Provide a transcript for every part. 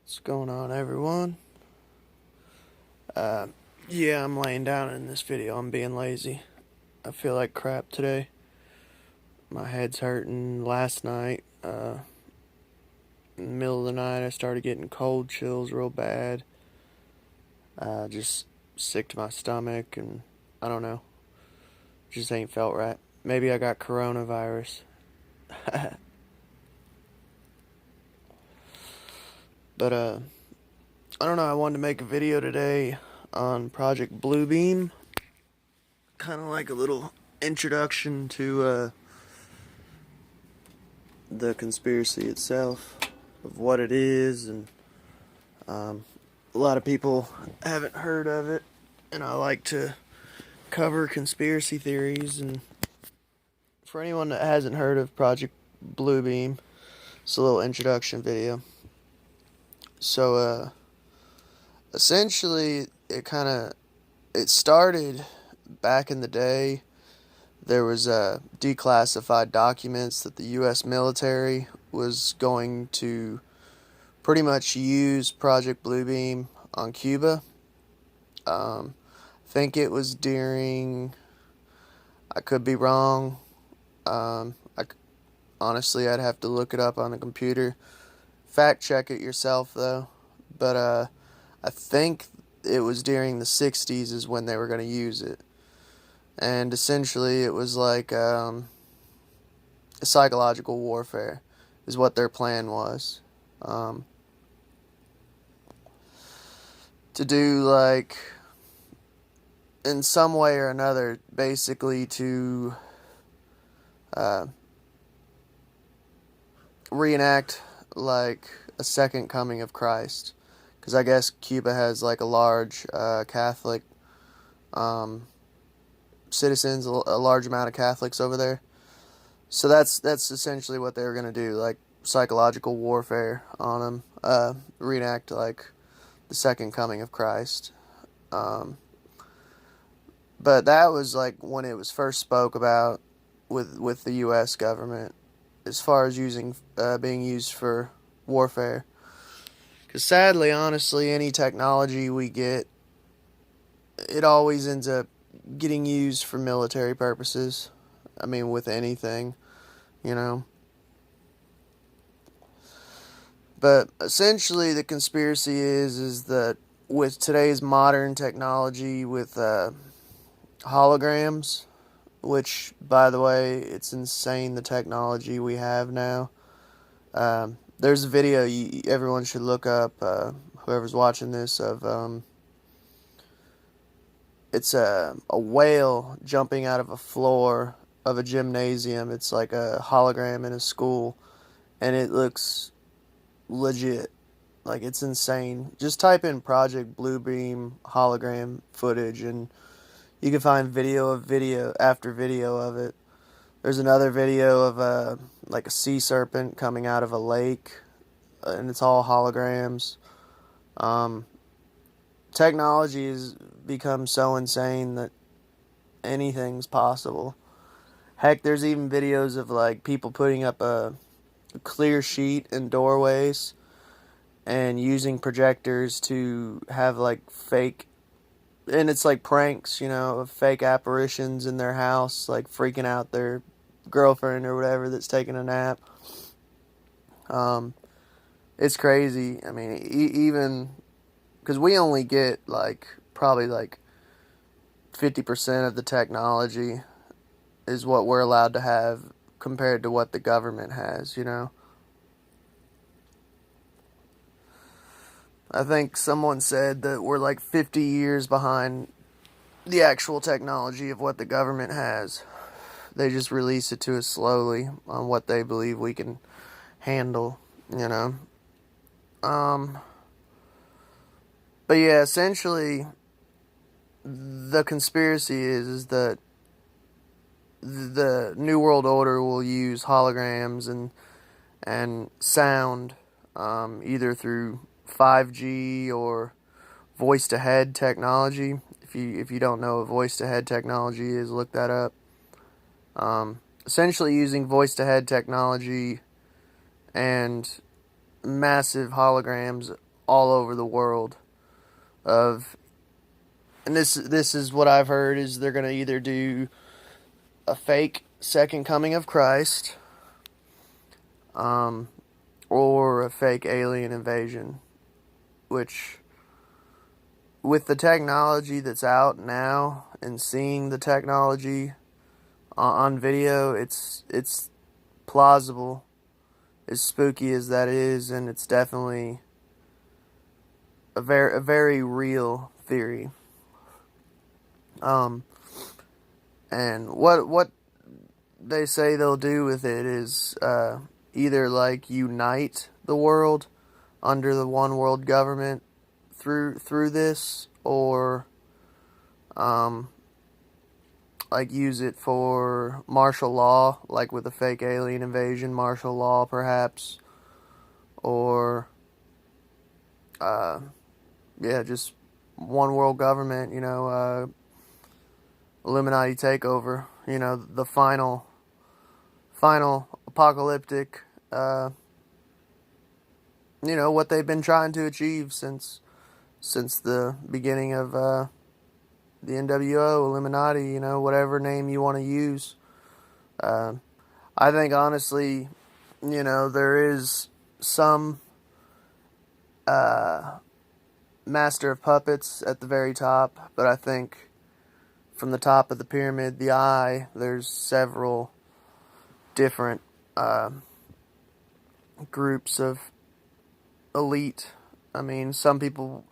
What's going on, everyone? Uh, yeah, I'm laying down in this video. I'm being lazy. I feel like crap today. My head's hurting. Last night, in the middle of the night, I started getting cold chills real bad. Just sick to my stomach, and I don't know. Just ain't felt right. Maybe I got coronavirus. But, I don't know. I wanted to make a video today on Project Bluebeam. Kind of like a little introduction to, the conspiracy itself, of what it is, and a lot of people haven't heard of it, and I like to cover conspiracy theories. And for anyone that hasn't heard of Project Bluebeam, it's a little introduction video. So essentially it started back in the day. There was declassified documents that the U.S. military was going to pretty much use Project Bluebeam on Cuba. I think it was during, I could be wrong. Honestly, I'd have to look it up on the computer. Fact check it yourself, though. But I think it was during the 60s is when they were going to use it. And essentially, it was like a psychological warfare, is what their plan was. To do, like, in some way or another, basically to reenact like a second coming of Christ, because I guess Cuba has like a large Catholic citizens, a large amount of Catholics over there. So that's essentially what they were gonna do, like psychological warfare on them, reenact like the second coming of Christ. But that was like when it was first spoke about with the U.S. government, as far as being used for warfare. Because sadly, honestly, any technology we get, it always ends up getting used for military purposes. I mean, with anything, you know. But essentially, the conspiracy is that with today's modern technology, with holograms, which, by the way, it's insane the technology we have now. There's a video everyone should look up, whoever's watching this, of it's a whale jumping out of a floor of a gymnasium. It's like a hologram in a school, and it looks legit. Like, it's insane. Just type in Project Bluebeam hologram footage, and you can find video after video of it. There's another video of like a sea serpent coming out of a lake, and it's all holograms. Technology has become so insane that anything's possible. Heck, there's even videos of like people putting up a clear sheet in doorways and using projectors to have like fake, and it's like pranks, of fake apparitions in their house, like freaking out their girlfriend or whatever that's taking a nap. It's crazy. I mean, even because we only get like probably like 50% of the technology is what we're allowed to have compared to what the government has. I think someone said that we're like 50 years behind the actual technology of what the government has. They just release it to us slowly on what they believe we can handle, you know. But yeah, essentially, the conspiracy is that the New World Order will use holograms and sound, either through 5G or voice to head technology. If you don't know what voice to head technology is, look that up. Essentially, using voice to head technology and massive holograms all over the world of, and this is what I've heard, is they're gonna either do a fake second coming of Christ, um, or a fake alien invasion, which, with the technology that's out now and seeing the technology on video, it's plausible, as spooky as that is, and it's definitely a very real theory. Um, and what they say they'll do with it is either like unite the world under the one world government through this, or um, like use it for martial law, like with a fake alien invasion, martial law perhaps, or yeah, just one world government, Illuminati takeover, the final apocalyptic, what they've been trying to achieve since the beginning of the NWO, Illuminati, whatever name you want to use. I think honestly, there is some master of puppets at the very top, but I think from the top of the pyramid, the eye, there's several different groups of elite. I mean, some people,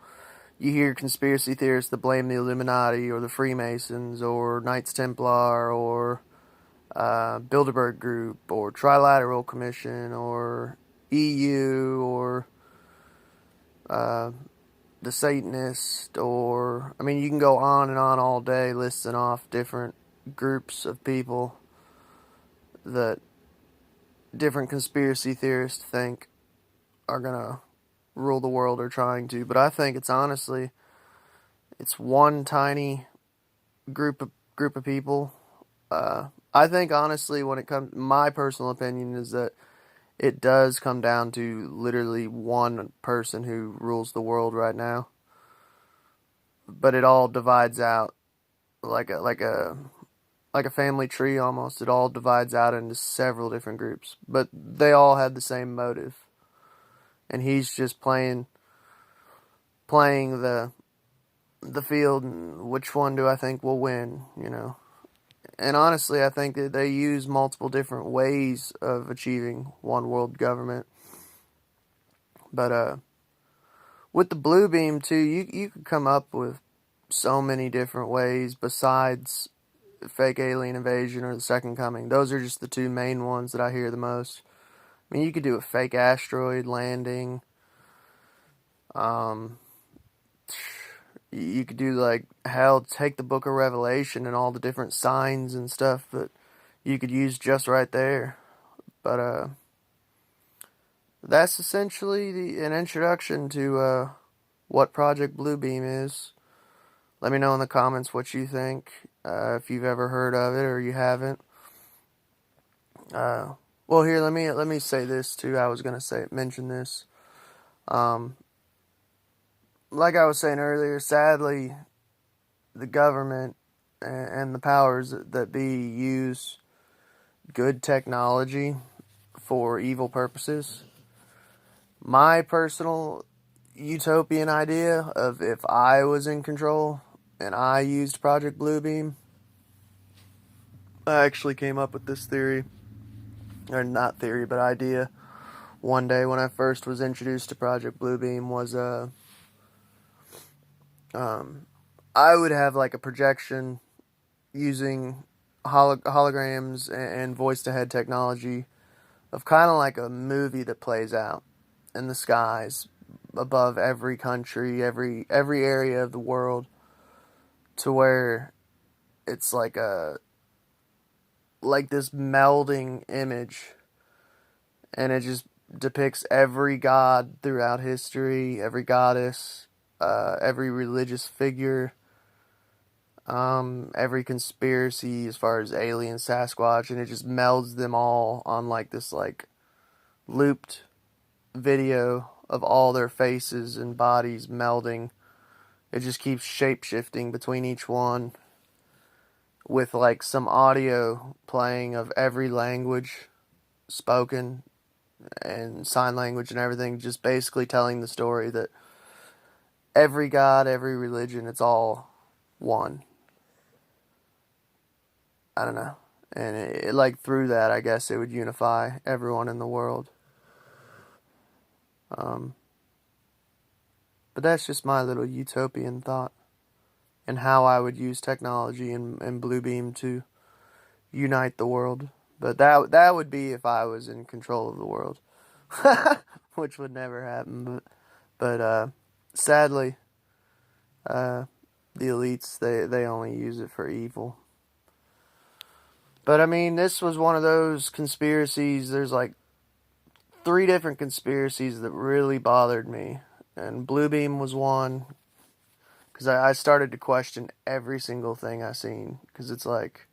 you hear conspiracy theorists that blame the Illuminati or the Freemasons or Knights Templar or Bilderberg Group or Trilateral Commission or EU or the Satanist, or, I mean, you can go on and on all day listing off different groups of people that different conspiracy theorists think are gonna rule the world, or trying to. But I think it's honestly, it's one tiny group of people. I think honestly, when it comes, my personal opinion is that it does come down to literally one person who rules the world right now. But it all divides out like a family tree almost. It all divides out into several different groups, but they all had the same motive. And he's just playing the field, and which one do I think will win. And honestly, I think that they use multiple different ways of achieving one world government. But with the blue beam too, you could come up with so many different ways besides fake alien invasion or the second coming. Those are just the two main ones that I hear the most. I mean, you could do a fake asteroid landing. Um, you could do, like, hell, take the Book of Revelation and all the different signs and stuff that you could use just right there. But that's essentially an introduction to what Project Bluebeam is. Let me know in the comments what you think, if you've ever heard of it or you haven't. Well, here, let me say this too. I was gonna mention this. Like I was saying earlier, sadly, the government and the powers that be use good technology for evil purposes. My personal utopian idea of, if I was in control and I used Project Bluebeam, I actually came up with this theory, or not theory, but idea, one day when I first was introduced to Project Bluebeam, was I would have like a projection using holograms and voice-to-head technology of kind of like a movie that plays out in the skies above every country, every area of the world, to where it's like this melding image, and it just depicts every god throughout history, every goddess, every religious figure, every conspiracy as far as alien, Sasquatch, and it just melds them all on like this like looped video of all their faces and bodies melding. It just keeps shape-shifting between each one with like some audio playing of every language spoken and sign language and everything, just basically telling the story that every god, every religion, it's all one. I don't know. And like through that, I guess it would unify everyone in the world. Um, but that's just my little utopian thought and how I would use technology and Bluebeam to unite the world. But that would be if I was in control of the world, which would never happen. But sadly, the elites they only use it for evil. But I mean, this was one of those conspiracies. There's like 3 different conspiracies that really bothered me, and Bluebeam was one because I started to question every single thing I seen because it's like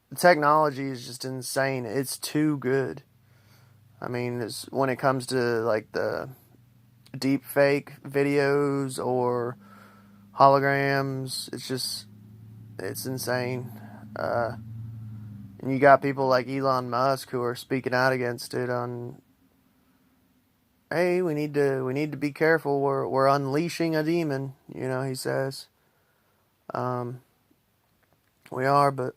the technology is just insane. It's too good. I mean, when it comes to like the deep fake videos or holograms, it's insane. And you got people like Elon Musk who are speaking out against it on, hey, we need to be careful. We're unleashing a demon, he says. Um, we are, but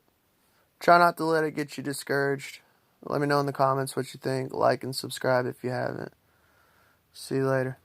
try not to let it get you discouraged. Let me know in the comments what you think. Like and subscribe if you haven't. See you later.